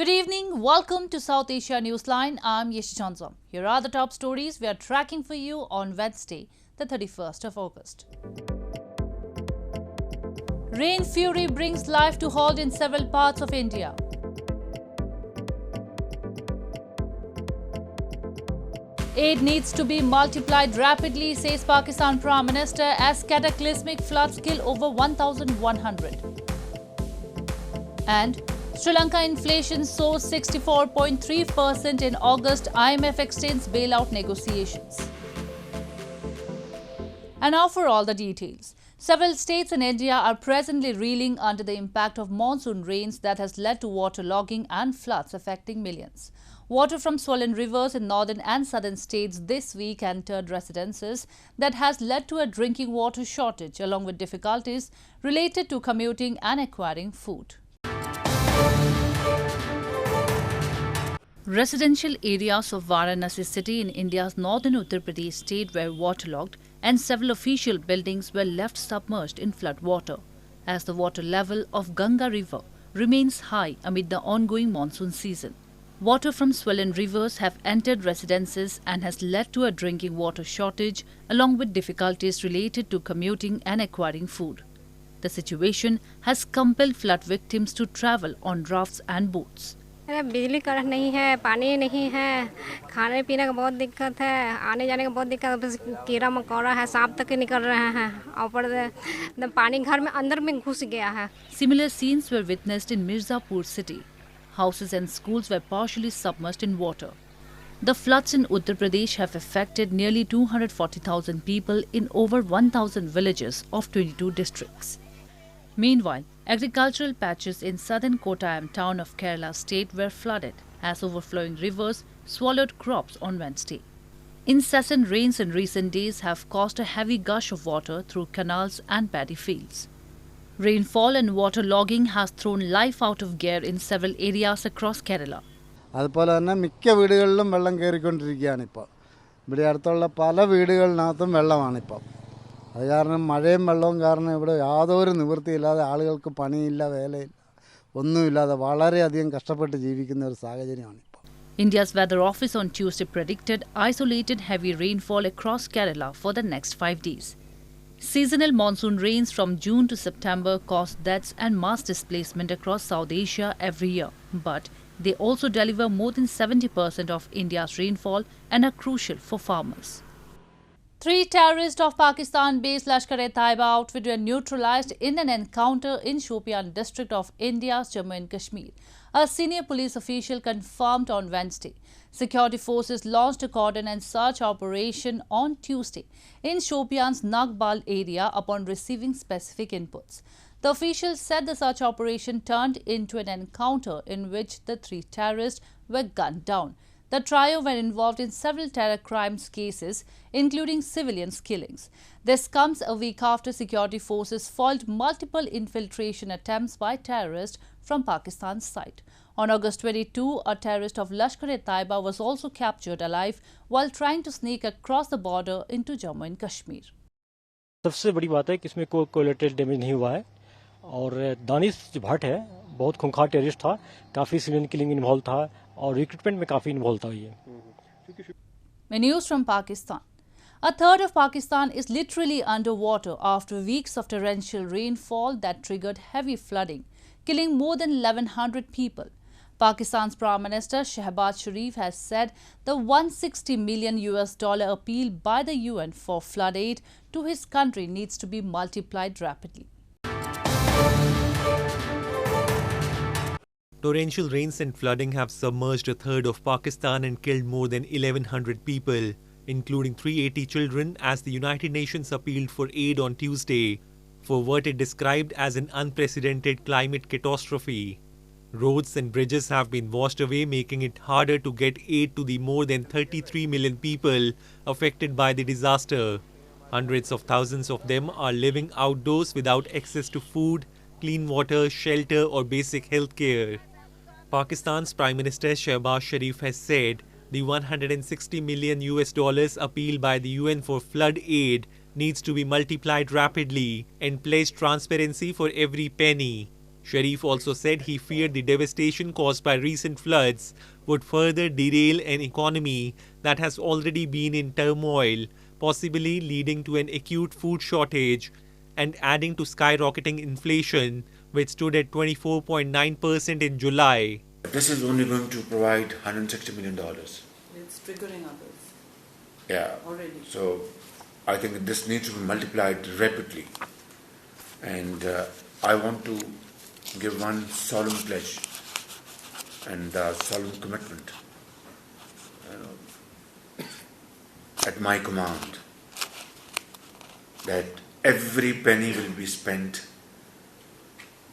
Good evening. Welcome to South Asia Newsline. I'm Yeshi Chanzam. Here are the top stories we are tracking for you on Wednesday, the 31st of August. Rain fury brings life to halt in several parts of India. Aid needs to be multiplied rapidly, says Pakistan Prime Minister, as cataclysmic floods kill over 1,100. And Sri Lanka inflation soars 64.3% in August. IMF extends bailout negotiations. And now for all the details. Several states in India are presently reeling under the impact of monsoon rains that has led to waterlogging and floods affecting millions. Water from swollen rivers in northern and southern states this week entered residences that has led to a drinking water shortage along with difficulties related to commuting and acquiring food. Residential areas of Varanasi city in India's northern Uttar Pradesh state were waterlogged and several official buildings were left submerged in flood water as the water level of Ganga river remains high amid the ongoing monsoon season. Water from swollen rivers have entered residences and has led to a drinking water shortage along with difficulties related to commuting and acquiring food. The situation has compelled flood victims to travel on rafts and boats. बिजली current नहीं है, पानी नहीं है, खाने पीने का बहुत दिक्कत है, आने जाने का बहुत दिक्कत है, कीड़ा मकोड़ा है, सांप तक निकल रहे हैं, ऊपर पानी घर में अंदर में घुस गया है. Similar scenes were witnessed in Mirzapur city. Houses and schools were partially submerged in water. The floods in Uttar Pradesh have affected nearly 240,000 people in over 1,000 villages of 22 districts. Meanwhile, agricultural patches in southern Kottayam town of Kerala state were flooded as overflowing rivers swallowed crops on Wednesday. Incessant rains in recent days have caused a heavy gush of water through canals and paddy fields. Rainfall and waterlogging has thrown life out of gear in several areas across Kerala. അതുപോലെ തന്നെ മിക്ക വീടുകളിലും വെള്ളം കയറിക്കൊണ്ടിരിക്കുകയാണ് ഇപ്പോൾ. ഇവിടെ അടുത്തുള്ള പല വീടുകളിനകത്തും വെള്ളമാണിപ്പോൾ. അത് കാരണം മഴയും വെള്ളവും കാരണം ഇവിടെ യാതൊരു നിവൃത്തിയില്ലാതെ ആളുകൾക്ക് പണിയില്ല, വേലയില്ല, ഒന്നുമില്ലാതെ വളരെയധികം കഷ്ടപ്പെട്ട് ജീവിക്കുന്ന ഒരു സാഹചര്യമാണ് ഇപ്പോൾ. India's weather office on Tuesday predicted isolated heavy rainfall across Kerala for the next 5 days. Seasonal monsoon rains from June to September cause deaths and mass displacement across South Asia every year, but they also deliver more than 70% of India's rainfall and are crucial for farmers. 3 terrorists of Pakistan-based Lashkar-e-Taiba outfit were neutralised in an encounter in Shopian district of India's Jammu and Kashmir. A senior police official confirmed on Wednesday. Security forces launched a cordon and search operation on Tuesday in Shopian's Nagbal area upon receiving specific inputs. The official said the search operation turned into an encounter in which the 3 terrorists were gunned down. The trio were involved in several terror crimes cases, including civilians killings. This comes a week after security forces foiled multiple infiltration attempts by terrorists from Pakistan's side. On August 22, a terrorist of Lashkar-e-Taiba was also captured alive while trying to sneak across the border into Jammu and Kashmir. सबसे बड़ी बात है कि इसमें कोई collateral damage नहीं हुआ है और दानिश जो भट्ट है बहुत खूंखार टेररिस्ट था, काफ़ी सिविलियन किलिंग इन्वॉल्व था और रिक्रूटमेंट में काफ़ी इन्वॉल्व था ये. News from Pakistan. A third of Pakistan is literally underwater after weeks of torrential rainfall that triggered heavy flooding, killing more than 1,100 people. Pakistan's Prime Minister Shehbaz Sharif has said the $160 million appeal by the UN for flood aid to his country needs to be multiplied rapidly. Torrential rains and flooding have submerged a third of Pakistan and killed more than 1,100 people, including 380 children, as the United Nations appealed for aid on Tuesday for what it described as an unprecedented climate catastrophe. Roads and bridges have been washed away, making it harder to get aid to the more than 33 million people affected by the disaster. Hundreds of thousands of them are living outdoors without access to food, clean water, shelter or basic health care. Pakistan's Prime Minister Shehbaz Sharif has said the $160 million appeal by the UN for flood aid needs to be multiplied rapidly and pledged transparency for every penny. Sharif also said he feared the devastation caused by recent floods would further derail an economy that has already been in turmoil, possibly leading to an acute food shortage and adding to skyrocketing inflation, which stood at 24.9% in July. This is only going to provide $160 million. It's triggering others. Yeah. Already. So I think this needs to be multiplied rapidly. And I want to give one solemn pledge and solemn commitment at my command that every penny will be spent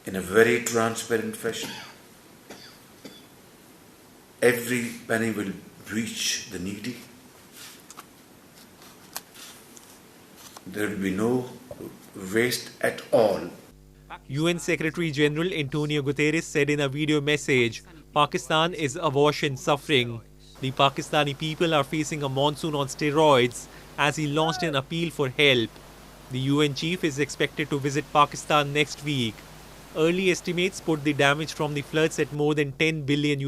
in a very transparent fashion. Every penny will reach the needy. There will be no waste at all. UN Secretary General Antonio Guterres said in a video message, Pakistan is awash in suffering. The Pakistani people are facing a monsoon on steroids as he launched an appeal for help. The UN chief is expected to visit Pakistan next week. Early estimates put the damage from the floods at more than $10 billion,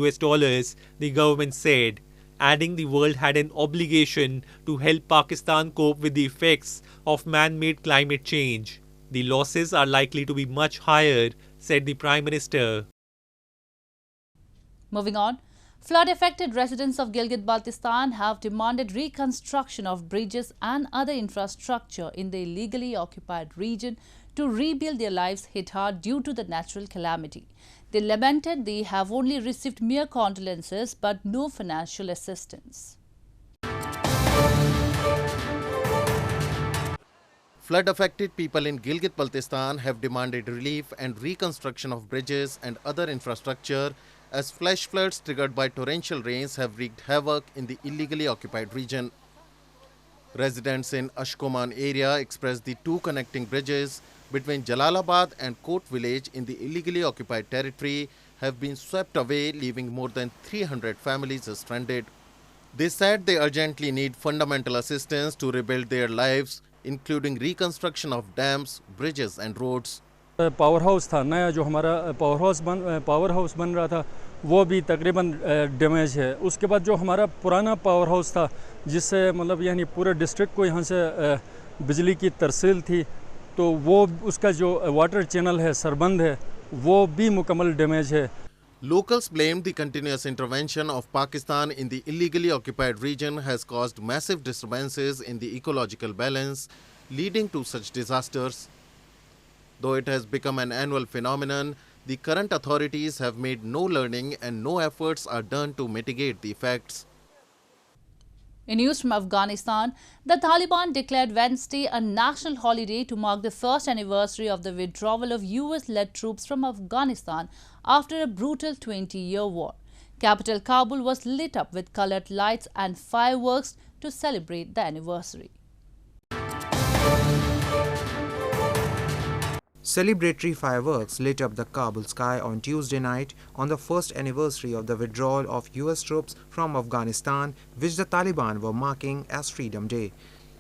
the government said, adding the world had an obligation to help Pakistan cope with the effects of man-made climate change. The losses are likely to be much higher, said the Prime Minister. Moving on, flood-affected residents of Gilgit Baltistan have demanded reconstruction of bridges and other infrastructure in the illegally occupied region to rebuild their lives hit hard due to the natural calamity. They lamented they have only received mere condolences but no financial assistance. Flood-affected people in Gilgit Baltistan have demanded relief and reconstruction of bridges and other infrastructure as flash floods triggered by torrential rains have wreaked havoc in the illegally occupied region. Residents in Ashkoman area expressed the two connecting bridges between Jalalabad and Kot village in the illegally occupied territory have been swept away, leaving more than 300 families stranded. They said they urgently need fundamental assistance to rebuild their lives, including reconstruction of dams, bridges and roads. Power house था नया जो हमारा power house बन रहा था वो भी तकरीबन डैमेज है। उसके बाद जो हमारा पुराना पावर हाउस था जिससे मतलब यानी पूरे डिस्ट्रिक्ट को यहाँ से बिजली की तरसील थी तो वो उसका जो वाटर चैनल है सरबंद है वो भी मुकम्मल डैमेज है। Locals blamed the continuous intervention of Pakistan in the illegally occupied region has caused massive disturbances in the ecological balance, leading to such disasters. Though it has become an annual phenomenon, the current authorities have made no learning and no efforts are done to mitigate the effects. In news from Afghanistan, the Taliban declared Wednesday a national holiday to mark the first anniversary of the withdrawal of US-led troops from Afghanistan after a brutal 20-year war. Capital Kabul was lit up with colored lights and fireworks to celebrate the anniversary. Celebratory fireworks lit up the Kabul sky on Tuesday night on the first anniversary of the withdrawal of US troops from Afghanistan, which the Taliban were marking as Freedom Day.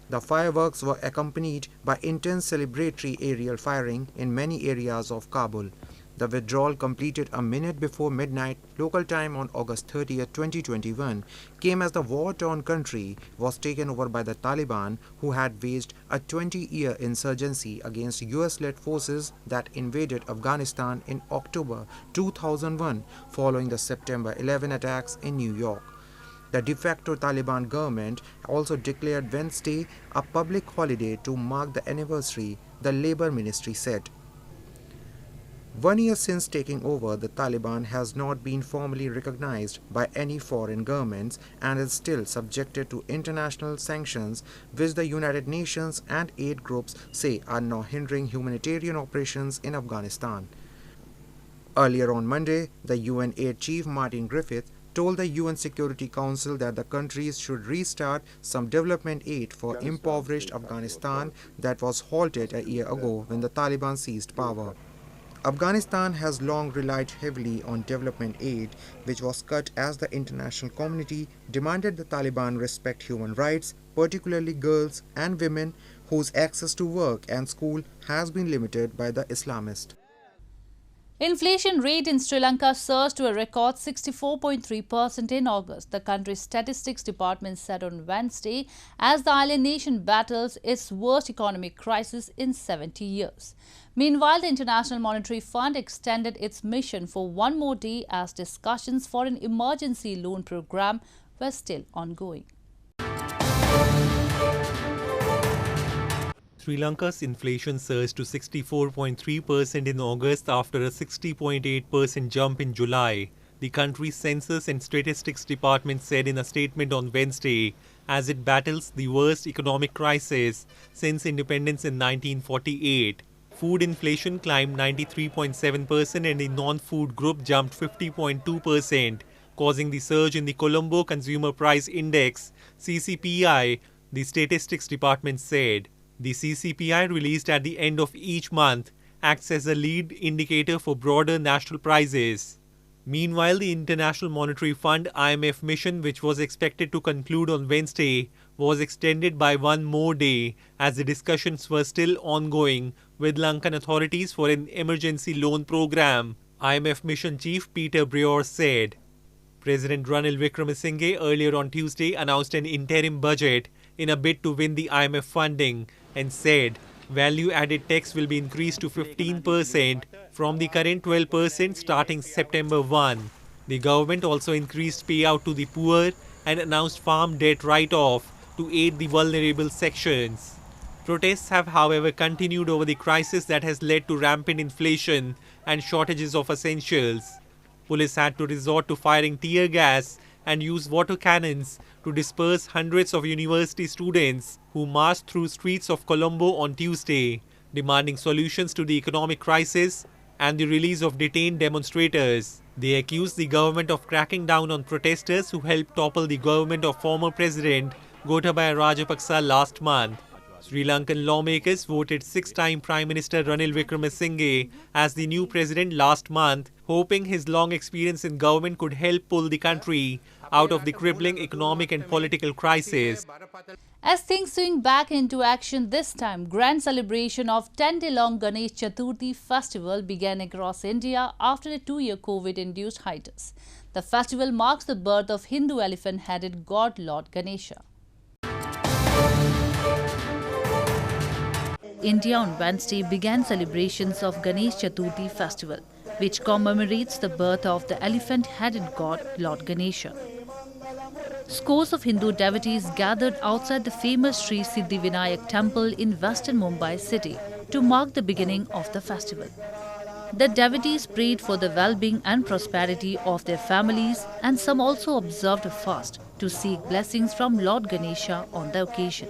The fireworks were accompanied by intense celebratory aerial firing in many areas of Kabul. The withdrawal, completed a minute before midnight local time on August 30, 2021, came as the war-torn country was taken over by the Taliban, who had waged a 20-year insurgency against US-led forces that invaded Afghanistan in October 2001 following the September 11 attacks in New York. The de facto Taliban government also declared Wednesday a public holiday to mark the anniversary, the Labour Ministry said. 1 year since taking over, the Taliban has not been formally recognized by any foreign governments and is still subjected to international sanctions, which the United Nations and aid groups say are now hindering humanitarian operations in Afghanistan. Earlier on Monday, the UN aid chief Martin Griffiths told the UN Security Council that the countries should restart some development aid for impoverished Afghanistan that was halted a year ago when the Taliban seized power. Afghanistan has long relied heavily on development aid, which was cut as the international community demanded the Taliban respect human rights, particularly girls and women whose access to work and school has been limited by the Islamists. Inflation rate in Sri Lanka surged to a record 64.3% in August, the country's statistics department said on Wednesday, as the island nation battles its worst economic crisis in 70 years. Meanwhile, the International Monetary Fund extended its mission for one more day as discussions for an emergency loan program were still ongoing. Sri Lanka's inflation surged to 64.3% in August after a 60.8% jump in July, the country's Census and Statistics Department said in a statement on Wednesday, as it battles the worst economic crisis since independence in 1948. Food inflation climbed 93.7% and the non-food group jumped 50.2%, causing the surge in the Colombo Consumer Price Index, CCPI, the Statistics Department said. The CCPI, released at the end of each month, acts as a lead indicator for broader national prices. Meanwhile, the International Monetary Fund IMF mission, which was expected to conclude on Wednesday, was extended by one more day as the discussions were still ongoing with Lankan authorities for an emergency loan program, IMF mission chief Peter Brewer said. President Ranil Wickremesinghe earlier on Tuesday announced an interim budget in a bid to win the IMF funding and said value-added tax will be increased to 15% from the current 12% starting September 1. The government also increased payout to the poor and announced farm debt write-off to aid the vulnerable sections. Protests have, however, continued over the crisis that has led to rampant inflation and shortages of essentials. Police had to resort to firing tear gas and use water cannons to disperse hundreds of university students who marched through streets of Colombo on Tuesday, demanding solutions to the economic crisis and the release of detained demonstrators. They accused the government of cracking down on protesters who helped topple the government of former President Gotabaya Rajapaksa last month. Sri Lankan lawmakers voted six-time Prime Minister Ranil Wickremesinghe as the new president last month, hoping his long experience in government could help pull the country out of the crippling economic and political crisis. As things swing back into action this time, grand celebration of 10-day-long Ganesh Chaturthi festival began across India after a 2-year Covid-induced hiatus. The festival marks the birth of Hindu elephant-headed god Lord Ganesha. India on Wednesday began celebrations of Ganesh Chaturthi festival, which commemorates the birth of the elephant-headed god Lord Ganesha. Scores of Hindu devotees gathered outside the famous Sri Siddhivinayak temple in western Mumbai city to mark the beginning of the festival. The devotees prayed for the well-being and prosperity of their families, and some also observed a fast to seek blessings from Lord Ganesha on the occasion.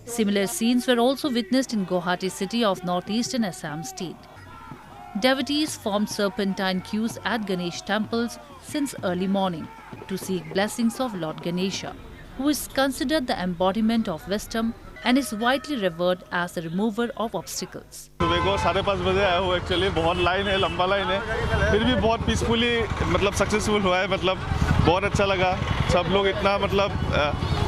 Similar scenes were also witnessed in Guwahati city of northeastern Assam state. Devotees formed serpentine queues at Ganesh temples since early morning to seek blessings of Lord Ganesha, who is considered the embodiment of wisdom and is widely revered as the remover of obstacles. सुबह को 5:30 बजे आया हूँ actually बहुत line है लंबा line है फिर भी बहुत पीसफुली सक्सेसफुल हुआ है बहुत अच्छा लगा सब लोग इतना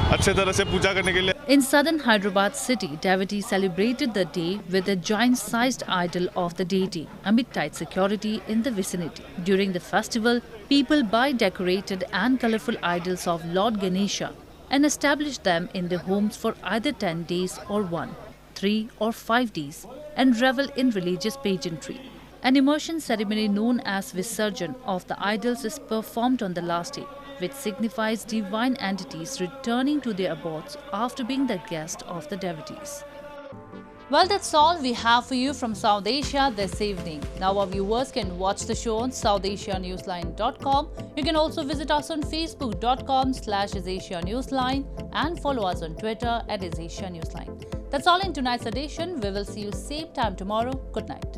अच्छे तरह से पूजा करने के लिए. In southern Hyderabad city, devotees celebrated the day with a giant-sized idol of the deity amid tight security in the vicinity. During the festival, people buy decorated and colorful idols of Lord Ganesha and establish them in their homes for either 10 days or 1, 3 or 5 days and revel in religious pageantry. An immersion ceremony known as Visarjan of the idols is performed on the last day, which signifies divine entities returning to their abodes after being the guest of the devotees. Well, that's all we have for you from South Asia this evening. Now our viewers can watch the show on SouthAsiaNewsline.com. You can also visit us on Facebook.com/IsAsiaNewsline and follow us on Twitter @IsAsiaNewsline. That's all in tonight's edition. We will see you same time tomorrow. Good night.